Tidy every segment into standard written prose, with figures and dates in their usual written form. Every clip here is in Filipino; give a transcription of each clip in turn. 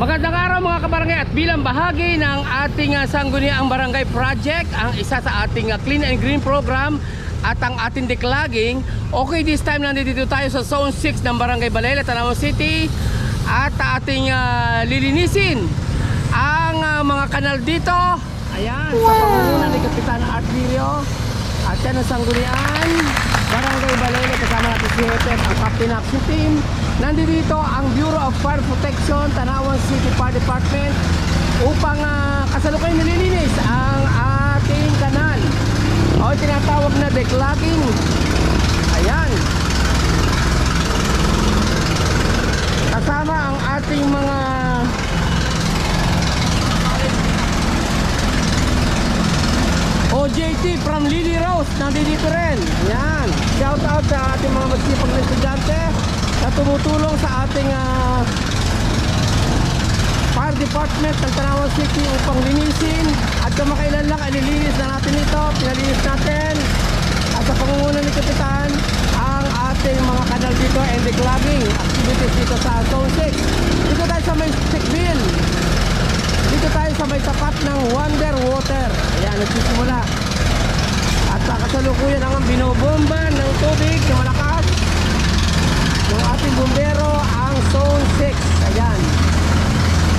Magandang araw mga kabarangay, at bilang bahagi ng ating Sangguniang Barangay Project, ang isa sa ating Clean and Green Program at ang ating declogging. Okay, this time nandito tayo sa Zone 6 ng Barangay Balela, Tanawan City, at ating lilinisin ang mga kanal dito. Ayan, sa pangunguna ni Kapitan Art Lirio at yan ang Sangguniang Barangay Balela, kasama natin si Hepe, ang Captain Action Team. Nandito ang Bureau of Fire Protection, Tanawan City Fire Department, upang kasalukuyan nililinis ang ating kanal o tinatawag na declogging. Ayan, kasama ang ating mga OJT from Lily Rose, nandito rin. Ayan, shout out sa ating mga masipag na estudyante na tumutulong sa ating Fire Department ng Tanawan City upang linisin. At kamakailan lang ay nilinis na natin ito, pinalinis natin at sa pangunguna ni Kapitan ang ating mga kanal dito and declogging activities dito sa Zone 6. Dito tayo sa may Stickville, dito tayo sa may tapat ng Wonder Water. Ayan, nagsisimula at kasalukuyan ang binobomba ng tubig na malakas ng ating bumbero ang Zone 6. Ayan,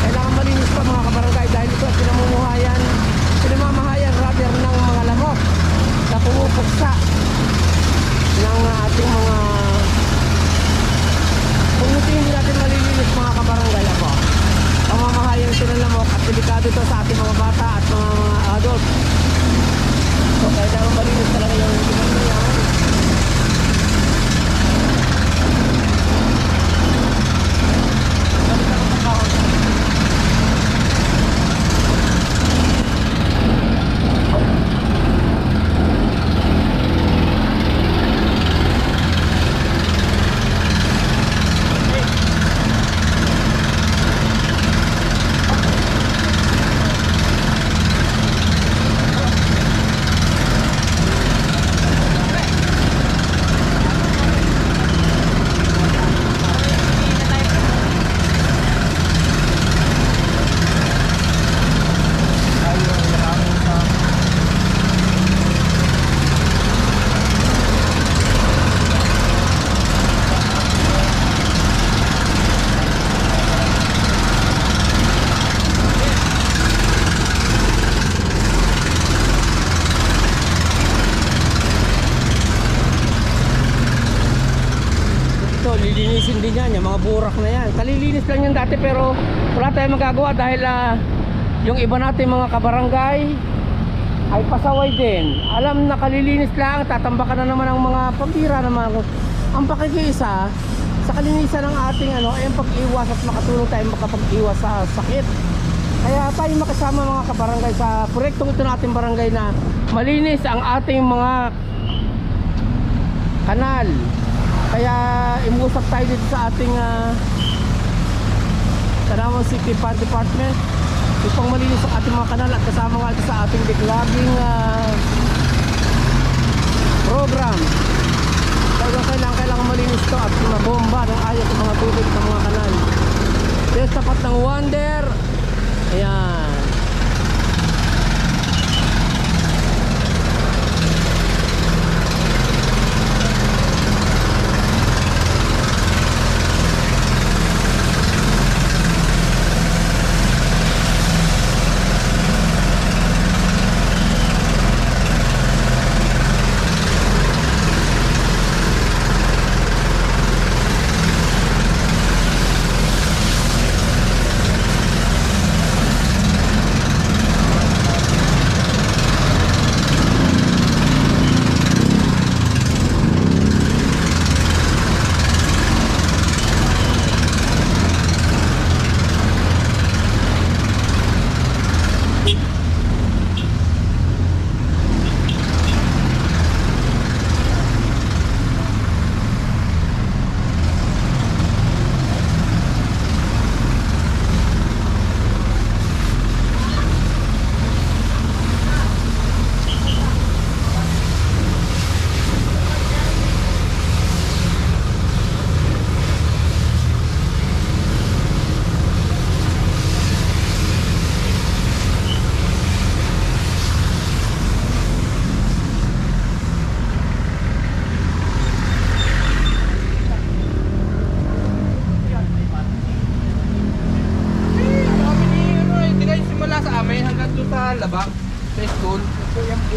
kailangan malinis pa mga kabarangay dahil ito ay pinamamahayan rather ng mga lamok na pumupuksa ng ating mga, kung hindi natin malilinis mga kabarangay, ako pamamahayan ito ng lamok at delikado ito sa ating mga bata at mga adult. So kailangan malinis talaga yung lugar na yan. Lilinisin din yan, yung mga burak na yan. Kalilinis lang yan dati pero wala tayong magagawa dahil yung iba natin mga kabarangay ay pasaway din. Alam na kalilinis lang, tatambakan na naman ang mga pambira naman. Ang pakikiisa sa kalinisan ng ating ay ang pag-iwas at makatulong tayo makapag-iwas sa sakit. Kaya tayo makasama mga kabarangay sa proyektong ito natin barangay na malinis ang ating mga kanal. Kaya imusap tayo dito sa ating Tanawan City Fire Department upang malinis ang ating mga kanal at kasama nga sa ating declogging program. Kaya kailangan malinis ito at mabomba ng ayos ng mga tubig ng mga kanal. Yes, tapat ng Wonder. Ayan.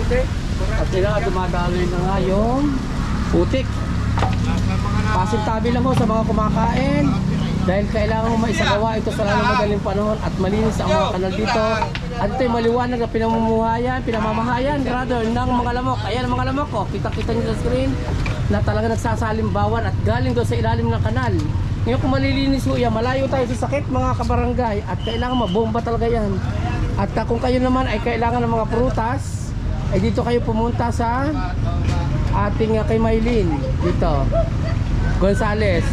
At sila dumadaloy na nga yung putik. Pasintabi lang ho sa mga kumakain dahil kailangan mo maisagawa ito sa lalong madaling panahon at malinis ang mga kanal dito. At ito'y maliwanag na pinamamahayan rather ng mga lamok. Ayan ang mga lamok ko, kita-kita nyo sa screen na talaga nagsasalimbawan at galing doon sa ilalim ng kanal. Ngayon kung malilinis ho yan, malayo tayo sa sakit mga kabarangay at kailangan mabomba talaga yan. At kung kayo naman ay kailangan ng mga prutas, ay dito kayo pumunta sa ating kay Maylin dito Gonzales.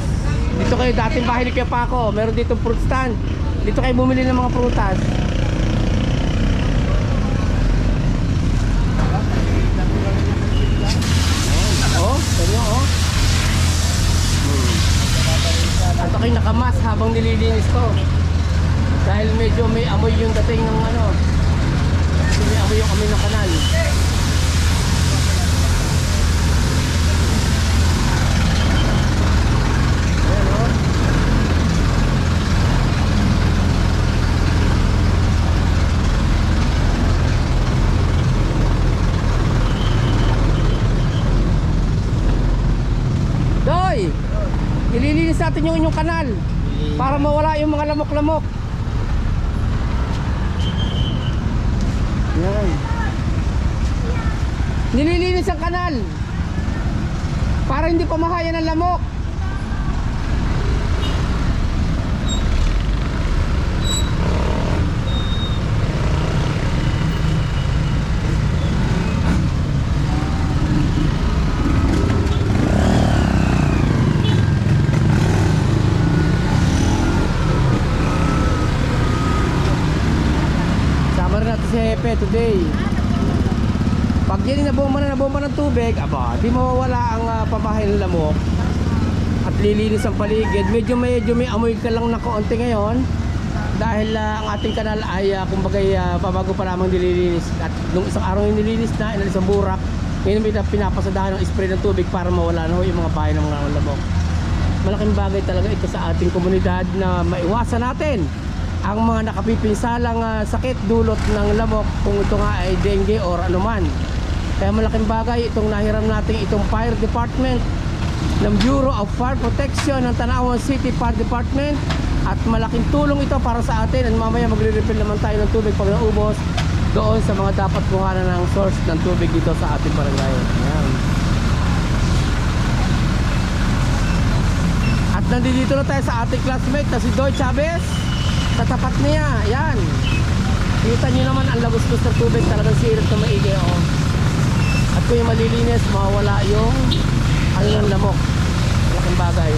Dito kayo, dating bahay ni Kuya Paco, meron dito fruit stand. Dito kayo bumili ng mga prutas. Oh, ganyan oh. At ako'y nakamas habang nililinis ko. Dahil medyo may amoy yung dating ng ano. May amoy yung amoy ng kanal. Doy! Ililinis natin yung inyong kanal para mawala yung mga lamok-lamok. Yan. Nililinis ang kanal para hindi pamahayan ng lamok. Si Hepe today. Pag yan nabomba ng tubig, aba, di mawawala ang pamahay ng lamok at lilinis ang paligid. Medyo may amoy ka lang na kaunti ngayon dahil ang ating kanal ay kumbaga pabago pa lamang nililinis. At nung isang araw yung nilinis na, inalis ang burak, ngayon may pinapasadahan ng spray ng tubig para mawala na yung mga bahay ng mga lamok. Malaking bagay talaga ito sa ating komunidad na maiwasan natin ang mga nakapipinsalang sakit dulot ng lamok, kung ito nga ay dengue or anuman. Kaya malaking bagay itong nahiram natin itong fire department ng Bureau of Fire Protection ng Tanawan City Fire Department, at malaking tulong ito para sa atin. At mamaya magre-refill naman tayo ng tubig pag naubos doon sa mga dapat kuhanan ng source ng tubig dito sa ating barangay. Ayan. At nandito na tayo sa ating classmate na si Doy Chavez. Sa tapat niya, yan. Kita nyo naman ang labos-labos ng tubig, talagang sirip na maigi, oh. At kung yung malilinis, mawawala yung ano ng lamok. Malaking bagay.